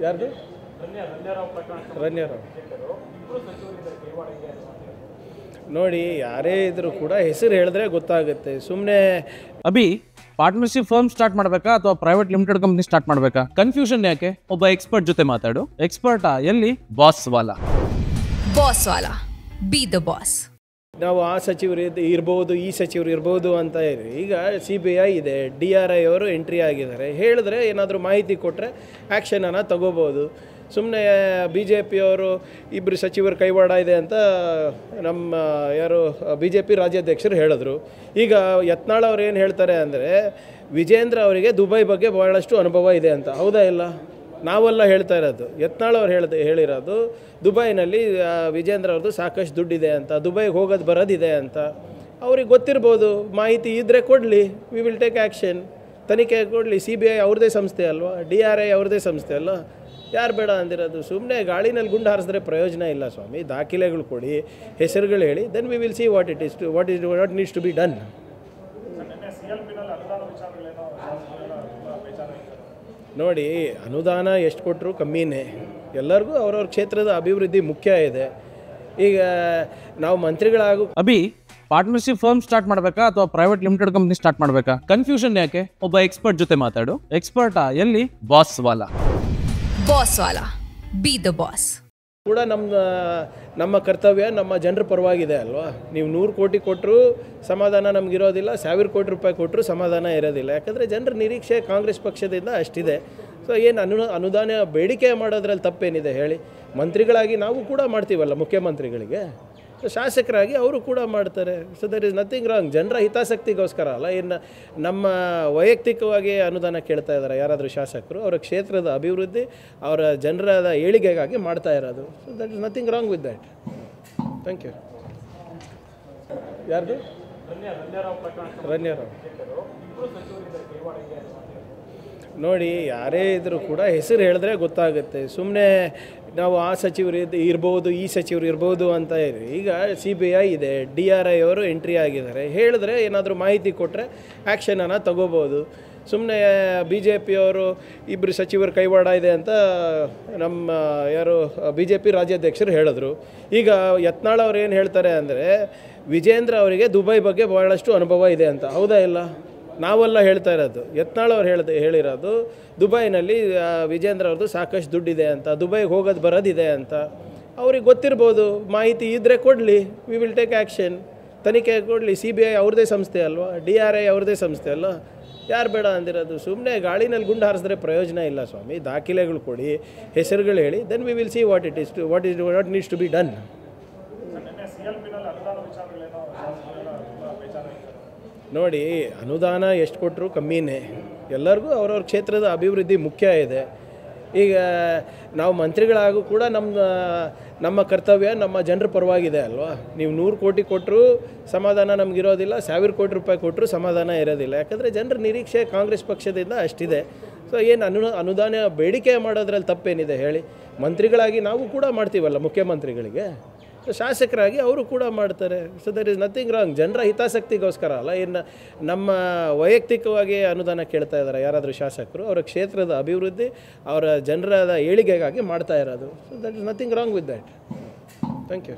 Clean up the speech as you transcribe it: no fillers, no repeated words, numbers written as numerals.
ಯಾರ್ದು? ರಣ್ಯರಾವ್. ನೋಡಿ, ಯಾರೇ ಇದ್ರೂ ಕೂಡ ಹೆಸರು ಹೇಳಿದ್ರೆ ಗೊತ್ತಾಗುತ್ತೆ. ಸುಮ್ಮನೆ ಅಭಿ ಪಾರ್ಟ್ನರ್ಶಿಪ್ ಫರ್ಮ್ ಸ್ಟಾರ್ಟ್ ಮಾಡಬೇಕಾ ಅಥವಾ ಪ್ರೈವೇಟ್ ಲಿಮಿಟೆಡ್ ಕಂಪ್ನಿ ಸ್ಟಾರ್ಟ್ ಮಾಡಬೇಕಾ? ಕನ್ಫ್ಯೂಷನ್ ಯಾಕೆ? ಒಬ್ಬ ಎಕ್ಸ್ಪರ್ಟ್ ಜೊತೆ ಮಾತಾಡು. ಎಕ್ಸ್ಪರ್ಟಾ? ಎಲ್ಲಿ? Boss Vala. B the boss. ನಾವು ಆ ಸಚಿವರು ಇರ್ಬೋದು, ಈ ಸಚಿವರು ಇರ್ಬೋದು ಅಂತ ಇದೆ. ಈಗ CBI ಇದೆ, DRI ಅವರು ಎಂಟ್ರಿ ಆಗಿದ್ದಾರೆ. ಹೇಳಿದ್ರೆ ಏನಾದರೂ ಮಾಹಿತಿ ಕೊಟ್ಟರೆ ಆ್ಯಕ್ಷನನ್ನು ತಗೋಬೋದು. ಸುಮ್ಮನೆ BJP ಅವರು ಇಬ್ಬರು ಸಚಿವರು ಕೈವಾಡ ಇದೆ ಅಂತ ನಮ್ಮ ಯಾರು BJP ರಾಜ್ಯಾಧ್ಯಕ್ಷರು ಹೇಳಿದ್ರು. ಈಗ ಯತ್ನಾಳ್ ಅವ್ರು ಏನು ಹೇಳ್ತಾರೆ ಅಂದರೆ, ವಿಜೇಂದ್ರ ಅವರಿಗೆ ದುಬೈ ಬಗ್ಗೆ ಭಾಳಷ್ಟು ಅನುಭವ ಇದೆ ಅಂತ. ಹೌದಾ ಇಲ್ಲ? ನಾವೆಲ್ಲ ಹೇಳ್ತಾ ಇರೋದು. ಯತ್ನಾಳ್ ಅವ್ರು ಹೇಳಿರೋದು ದುಬೈನಲ್ಲಿ ವಿಜೇಂದ್ರ ಅವ್ರದ್ದು ಸಾಕಷ್ಟು ದುಡ್ಡಿದೆ ಅಂತ, ದುಬೈಗೆ ಹೋಗೋದು ಬರೋದಿದೆ ಅಂತ. ಅವ್ರಿಗೆ ಗೊತ್ತಿರ್ಬೋದು, ಮಾಹಿತಿ ಇದ್ದರೆ ಕೊಡಲಿ, ವಿ ವಿಲ್ ಟೇಕ್ ಆ್ಯಕ್ಷನ್. ತನಿಖೆ ಕೊಡಲಿ. CBI ಅವ್ರದ್ದೇ ಸಂಸ್ಥೆ ಅಲ್ವಾ, DRI ಅವ್ರದ್ದೇ ಸಂಸ್ಥೆ ಅಲ್ಲ. ಯಾರು ಬೇಡ ಅಂದಿರೋದು? ಸುಮ್ಮನೆ ಗಾಳಿನಲ್ಲಿ ಗುಂಡು ಹಾರಿಸಿದ್ರೆ ಪ್ರಯೋಜನ ಇಲ್ಲ ಸ್ವಾಮಿ. ದಾಖಲೆಗಳು ಕೊಡಿ, ಹೆಸರುಗಳು ಹೇಳಿ, then we will see what needs to be done. ನೋಡಿ, ಅನುದಾನ ಎಷ್ಟು ಕೊಟ್ಟರು ಕಮ್ಮಿನೇ. ಎಲ್ಲರಿಗೂ ಅವ್ರವ್ರ ಕ್ಷೇತ್ರದ ಅಭಿವೃದ್ಧಿ ಮುಖ್ಯ ಇದೆ. ಈಗ ನಾವು ಮಂತ್ರಿಗಳಾಗು ಅಭಿ ಪಾರ್ಟ್ನರ್ಶಿಪ್ ಫರ್ಮ್ ಸ್ಟಾರ್ಟ್ ಮಾಡಬೇಕಾ ಅಥವಾ ಪ್ರೈವೇಟ್ ಲಿಮಿಟೆಡ್ ಕಂಪ್ನಿ ಸ್ಟಾರ್ಟ್ ಮಾಡಬೇಕಾ? ಕನ್ಫ್ಯೂಷನ್ ಯಾಕೆ? ಒಬ್ಬ ಎಕ್ಸ್ಪರ್ಟ್ ಜೊತೆ ಮಾತಾಡು. ಎಕ್ಸ್ಪರ್ಟಾ? ಎಲ್ಲಿ? Boss Vala. B the boss. ಕೂಡ ನಮ್ಮ ಕರ್ತವ್ಯ ನಮ್ಮ ಜನರ ಪರವಾಗಿದೆ ಅಲ್ವಾ. ನೀವು 100 ಕೋಟಿ ಕೊಟ್ಟರು ಸಮಾಧಾನ ನಮಗಿರೋದಿಲ್ಲ, 1000 ಕೋಟಿ ರೂಪಾಯಿ ಕೊಟ್ಟರು ಸಮಾಧಾನ ಇರೋದಿಲ್ಲ. ಯಾಕಂದರೆ ಜನರ ನಿರೀಕ್ಷೆ ಕಾಂಗ್ರೆಸ್ ಪಕ್ಷದಿಂದ ಅಷ್ಟಿದೆ. ಸೊ ಏನು ಅನುದಾನ ಬೇಡಿಕೆ ಮಾಡೋದ್ರಲ್ಲಿ ತಪ್ಪೇನಿದೆ ಹೇಳಿ? ಮಂತ್ರಿಗಳಾಗಿ ನಾವು ಕೂಡ ಮಾಡ್ತೀವಲ್ಲ ಮುಖ್ಯಮಂತ್ರಿಗಳಿಗೆ. ಸೊ ಶಾಸಕರಾಗಿ ಅವರು ಕೂಡ ಮಾಡ್ತಾರೆ. So there is nothing wrong. ಜನರ ಹಿತಾಸಕ್ತಿಗೋಸ್ಕರ ಅಲ್ಲ. ಇನ್ನು ನಮ್ಮ ವೈಯಕ್ತಿಕವಾಗಿ ಅನುದಾನ ಕೇಳ್ತಾ ಇದ್ದಾರೆ ಯಾರಾದರೂ ಶಾಸಕರು, ಅವರ ಕ್ಷೇತ್ರದ ಅಭಿವೃದ್ಧಿ, ಅವರ ಜನರದ ಏಳಿಗೆಗಾಗಿ ಮಾಡ್ತಾ ಇರೋದು. So that is nothing wrong with that. Thank you. ಯಾರ್ದು? ರಣ್ಯರಾವ್. ನೋಡಿ, ಯಾರೇ ಇದ್ರೂ ಕೂಡ ಹೆಸರು ಹೇಳಿದ್ರೆ ಗೊತ್ತಾಗುತ್ತೆ. ಸುಮ್ಮನೆ ನಾವು ಆ ಸಚಿವರು ಇರ್ಬೋದು, ಈ ಸಚಿವರು ಇರ್ಬೋದು ಅಂತ ಇದೆ. ಈಗ CBI ಇದೆ, DRI ಅವರು ಎಂಟ್ರಿ ಆಗಿದ್ದಾರೆ. ಹೇಳಿದ್ರೆ ಏನಾದರೂ ಮಾಹಿತಿ ಕೊಟ್ಟರೆ ಆ್ಯಕ್ಷನನ್ನು ತಗೋಬೋದು. ಸುಮ್ಮನೆ BJP ಅವರು ಇಬ್ಬರು ಸಚಿವರು ಕೈವಾಡ ಇದೆ ಅಂತ ನಮ್ಮ ಯಾರು BJP ರಾಜ್ಯಾಧ್ಯಕ್ಷರು ಹೇಳಿದ್ರು. ಈಗ ಯತ್ನಾಳ್ ಅವ್ರು ಏನು ಹೇಳ್ತಾರೆ ಅಂದರೆ, ವಿಜೇಂದ್ರ ಅವರಿಗೆ ದುಬೈ ಬಗ್ಗೆ ಭಾಳಷ್ಟು ಅನುಭವ ಇದೆ ಅಂತ. ಹೌದಾ ಇಲ್ಲ? ನಾವೆಲ್ಲ ಹೇಳ್ತಾ ಇರೋದು. ಯತ್ನಾಳ್ ಅವ್ರು ಹೇಳಿರೋದು ದುಬೈನಲ್ಲಿ ವಿಜೇಂದ್ರ ಅವ್ರದ್ದು ಸಾಕಷ್ಟು ದುಡ್ಡಿದೆ ಅಂತ, ದುಬೈಗೆ ಹೋಗೋದು ಬರೋದಿದೆ ಅಂತ. ಅವ್ರಿಗೆ ಗೊತ್ತಿರ್ಬೋದು, ಮಾಹಿತಿ ಇದ್ದರೆ ಕೊಡಲಿ, ವಿ ವಿಲ್ ಟೇಕ್ ಆ್ಯಕ್ಷನ್. ತನಿಖೆ ಕೊಡಲಿ. CBI ಅವ್ರದ್ದೇ ಸಂಸ್ಥೆ ಅಲ್ವಾ, DRI ಅವ್ರದ್ದೇ ಸಂಸ್ಥೆ ಅಲ್ಲ. ಯಾರು ಬೇಡ ಅಂದಿರೋದು? ಸುಮ್ಮನೆ ಗಾಳಿನಲ್ಲಿ ಗುಂಡು ಹಾರಿಸಿದ್ರೆ ಪ್ರಯೋಜನ ಇಲ್ಲ ಸ್ವಾಮಿ. ದಾಖಲೆಗಳು ಕೊಡಿ, ಹೆಸರುಗಳು ಹೇಳಿ, then we will see what needs to be done. ನೋಡಿ, ಅನುದಾನ ಎಷ್ಟು ಕೊಟ್ಟರು ಕಮ್ಮಿನೇ. ಎಲ್ಲರಿಗೂ ಅವ್ರವ್ರ ಕ್ಷೇತ್ರದ ಅಭಿವೃದ್ಧಿ ಮುಖ್ಯ ಇದೆ. ಈಗ ನಾವು ಮಂತ್ರಿಗಳಾಗೂ ಕೂಡ ನಮ್ಮ ಕರ್ತವ್ಯ ನಮ್ಮ ಜನರ ಪರವಾಗಿದೆ ಅಲ್ವಾ. ನೀವು 100 ಕೋಟಿ ಕೊಟ್ಟರು ಸಮಾಧಾನ ನಮಗಿರೋದಿಲ್ಲ, 1000 ಕೋಟಿ ರೂಪಾಯಿ ಕೊಟ್ಟರು ಸಮಾಧಾನ ಇರೋದಿಲ್ಲ. ಯಾಕಂದರೆ ಜನರ ನಿರೀಕ್ಷೆ ಕಾಂಗ್ರೆಸ್ ಪಕ್ಷದಿಂದ ಅಷ್ಟಿದೆ. ಸೊ ಏನು ಅನುದಾನ ಬೇಡಿಕೆ ಮಾಡೋದ್ರಲ್ಲಿ ತಪ್ಪೇನಿದೆ ಹೇಳಿ? ಮಂತ್ರಿಗಳಾಗಿ ನಾವು ಕೂಡ ಮಾಡ್ತೀವಲ್ಲ ಮುಖ್ಯಮಂತ್ರಿಗಳಿಗೆ. ಸೊ ಶಾಸಕರಾಗಿ ಅವರು ಕೂಡ ಮಾಡ್ತಾರೆ. So there is nothing wrong. ಜನರ ಹಿತಾಸಕ್ತಿಗೋಸ್ಕರ ಅಲ್ಲ. ಇನ್ನು ನಮ್ಮ ವೈಯಕ್ತಿಕವಾಗಿ ಅನುದಾನ ಕೇಳ್ತಾ ಇದ್ದಾರೆ ಯಾರಾದರೂ ಶಾಸಕರು, ಅವರ ಕ್ಷೇತ್ರದ ಅಭಿವೃದ್ಧಿ, ಅವರ ಜನರದ ಏಳಿಗೆಗಾಗಿ ಮಾಡ್ತಾ ಇರೋದು. So that is nothing wrong with that. Thank you.